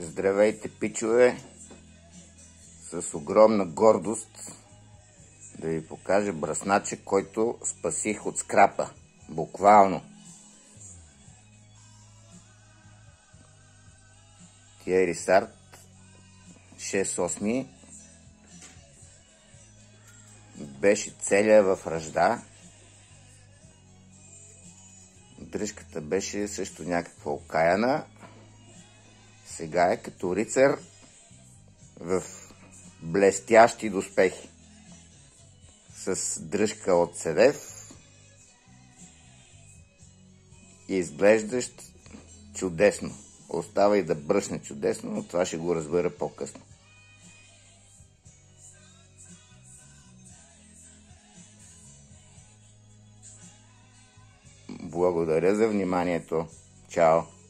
Здравейте, пичове! С огромна гордост да ви покажа бръснача, който спасих от скрапа. Буквално. Тия Рисард 6/8 беше целия в ръжда. Дръжката беше също някаква окаяна. Сега е като рицар в блестящи доспехи. С дръжка от седев. Изглеждащ чудесно. Остава и да бръсне чудесно, но това ще го разбера по-късно. Благодаря за вниманието. Чао!